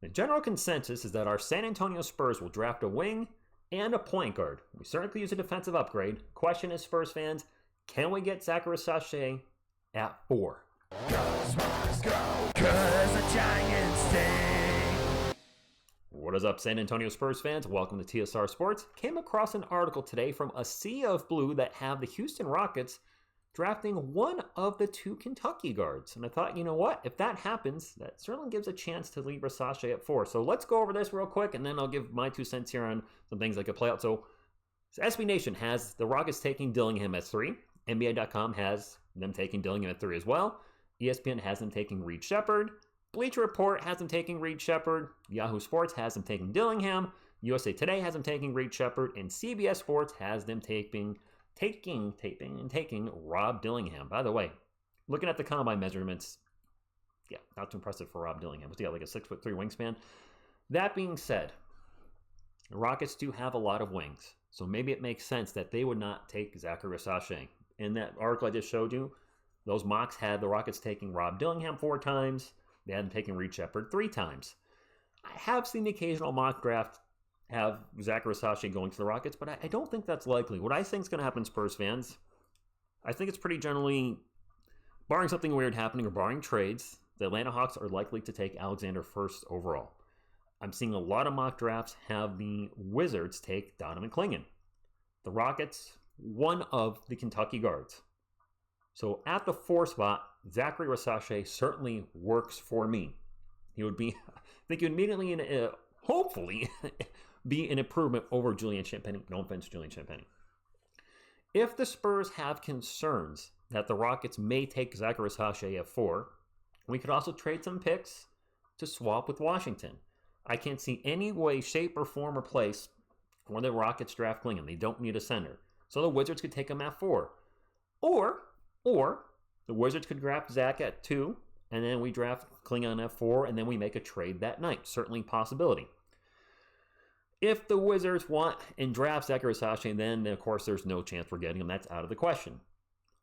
The general consensus is that our San Antonio Spurs will draft a wing and a point guard. We certainly could use a defensive upgrade. Question is, Spurs fans, can we get Zaccharie Risacher at 4? Go Spurs go, 'cause the Giants stay. What is up, San Antonio Spurs fans? Welcome to TSR Sports. Came across an article today from a sea of blue that have the Houston Rockets drafting one of the two Kentucky guards. And I thought, you know what? If that happens, that certainly gives a chance to leave Risacher at 4. So let's go over this real quick, and then I'll give my 2 cents here on some things that could play out. So SB Nation has the Rockets taking Dillingham at 3. NBA.com has them taking Dillingham at 3 as well. ESPN has them taking Reed Sheppard. Bleacher Report has them taking Reed Sheppard. Yahoo Sports has them taking Dillingham. USA Today has them taking Reed Sheppard. And CBS Sports has them taking Rob Dillingham. By the way, looking at the combine measurements, yeah, not too impressive for Rob Dillingham. But yeah, like a 6'3" wingspan. That being said, the Rockets do have a lot of wings. So maybe it makes sense that they would not take Zaccharie Risacher. In that article I just showed you, those mocks had the Rockets taking Rob Dillingham 4 times. They had them taking Reed Sheppard 3 times. I have seen the occasional mock draft have Zaccharie Risacher going to the Rockets, but I don't think that's likely. What I think is going to happen, Spurs fans, I think it's pretty generally, barring something weird happening or barring trades, the Atlanta Hawks are likely to take Alexander first overall. I'm seeing a lot of mock drafts have the Wizards take Donovan Clingan. The Rockets, one of the Kentucky guards. So at the 4 spot, Zaccharie Risacher certainly works for me. He would be, I think he would immediately, hopefully, be an improvement over Julian Champagnie. No offense, Julian Champagnie. If the Spurs have concerns that the Rockets may take Zaccharie Risacher at 4, we could also trade some picks to swap with Washington. I can't see any way, shape, or form or place for the Rockets draft Clingan. They don't need a center. So the Wizards could take him at 4. Or the Wizards could draft Zach at 2, and then we draft Clingan at 4, and then we make a trade that night. Certainly a possibility. If the Wizards want and draft Zaccharie Risacher, then of course there's no chance we're getting him. That's out of the question.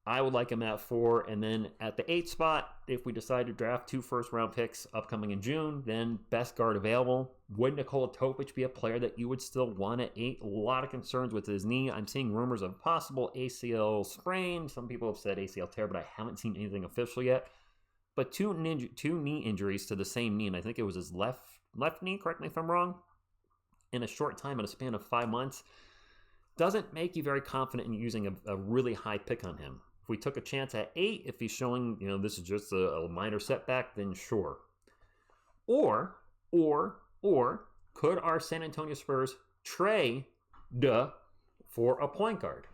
I would like him at 4, and then at the 8 spot, if we decide to draft 2 first-round picks upcoming in June, then best guard available. Would Nikola Topic be a player that you would still want at 8? A lot of concerns with his knee. I'm seeing rumors of possible ACL sprain. Some people have said ACL tear, but I haven't seen anything official yet. But two knee injuries to the same knee, and I think it was his left knee, correct me if I'm wrong, in a short time, in a span of 5 months, doesn't make you very confident in using a really high pick on him. If we took a chance at 8, if he's showing, this is just a minor setback, then sure. Or could our San Antonio Spurs trade for a point guard?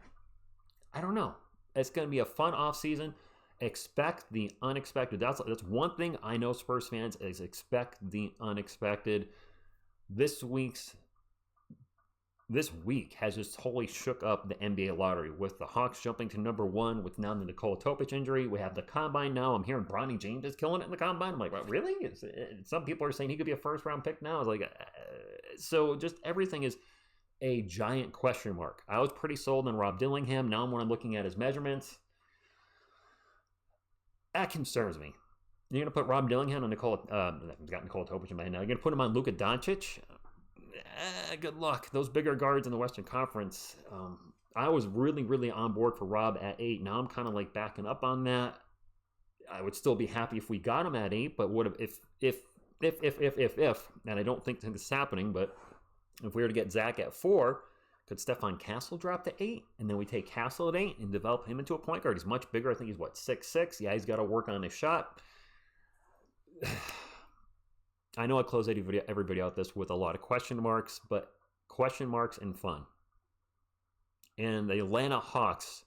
I don't know. It's going to be a fun offseason. Expect the unexpected. That's one thing I know, Spurs fans, is expect the unexpected. This week has just totally shook up the NBA lottery with the Hawks jumping to number 1 with now the Nikola Topic injury. We have the Combine now. I'm hearing Bronny James is killing it in the Combine. I'm like, what, really? Some people are saying he could be a first-round pick now. I was like, so just everything is a giant question mark. I was pretty sold on Rob Dillingham. Now when I'm looking at his measurements, that concerns me. You're going to put Rob Dillingham on Nikola Topic in my head now. You're going to put him on Luka Doncic? Good luck. Those bigger guards in the Western Conference, I was really on board for Rob at 8. Now I'm kind of like backing up on that. I would still be happy if we got him at 8, but what if, and I don't think this is happening, but if we were to get Zach at 4, could Stephon Castle drop to 8? And then we take Castle at 8 and develop him into a point guard. He's much bigger. I think he's 6'6". Yeah, he's got to work on his shot. I know I close everybody out this with a lot of question marks, but question marks and fun. And the Atlanta Hawks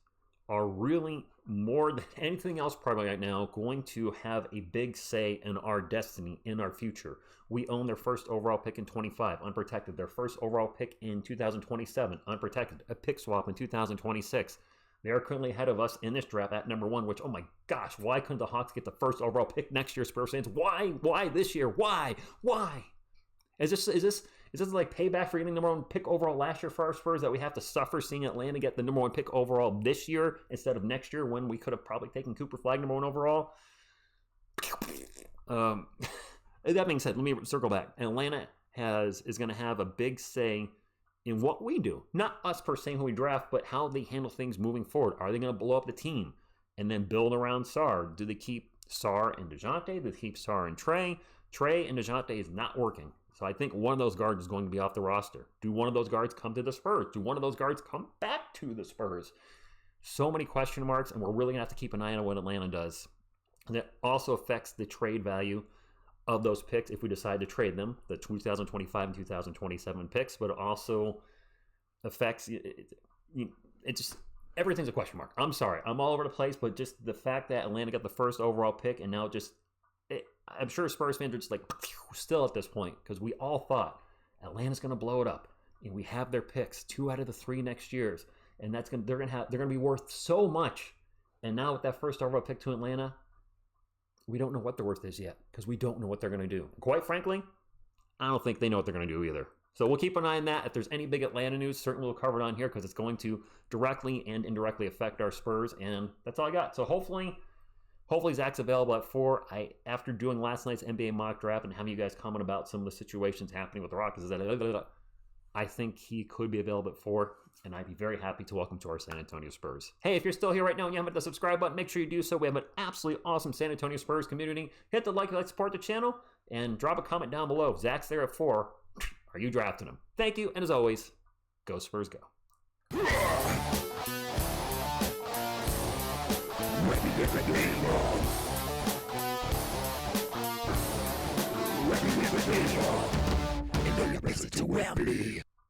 are really, more than anything else probably right now, going to have a big say in our destiny, in our future. We own their first overall pick in 25, unprotected. Their first overall pick in 2027, unprotected. A pick swap in 2026. They are currently ahead of us in this draft at number 1, which, oh my gosh, why couldn't the Hawks get the first overall pick next year, Spurs fans? Why this year? Why? Is this like payback for getting the number 1 pick overall last year for our Spurs, that we have to suffer seeing Atlanta get the number 1 pick overall this year instead of next year, when we could have probably taken Cooper Flagg number 1 overall? That being said, let me circle back. Atlanta is going to have a big say in what we do. Not us per se who we draft, but how they handle things moving forward. Are they going to blow up the team and then build around Sarr? Do they keep Sarr and DeJounte? Do they keep Sarr and Trey? Trey and DeJounte is not working. So I think one of those guards is going to be off the roster. Do one of those guards come to the Spurs? Do one of those guards come back to the Spurs? So many question marks, and we're really going to have to keep an eye on what Atlanta does. And that also affects the trade value of those picks if we decide to trade them, the 2025 and 2027 picks, but it also affects it just everything's a question mark. I'm sorry, I'm all over the place, but just the fact that Atlanta got the first overall pick and now I'm sure Spurs fans are just like still at this point because we all thought Atlanta's going to blow it up and we have their picks 2 out of the 3 next years, and they're going to be worth so much. And now with that first overall pick to Atlanta, we don't know what their worth is yet because we don't know what they're going to do. Quite frankly, I don't think they know what they're going to do either. So we'll keep an eye on that. If there's any big Atlanta news, certainly we'll cover it on here because it's going to directly and indirectly affect our Spurs. And that's all I got. So hopefully Zach's available at 4. After doing last night's NBA mock draft and having you guys comment about some of the situations happening with the Rockets, I think he could be available at 4, and I'd be very happy to welcome to our San Antonio Spurs. Hey, if you're still here right now and you haven't hit the subscribe button, make sure you do so. We have an absolutely awesome San Antonio Spurs community. Hit the like support the channel, and drop a comment down below. Zach's there at 4. Are you drafting him? Thank you, and as always, go Spurs go. Ready to Wembley.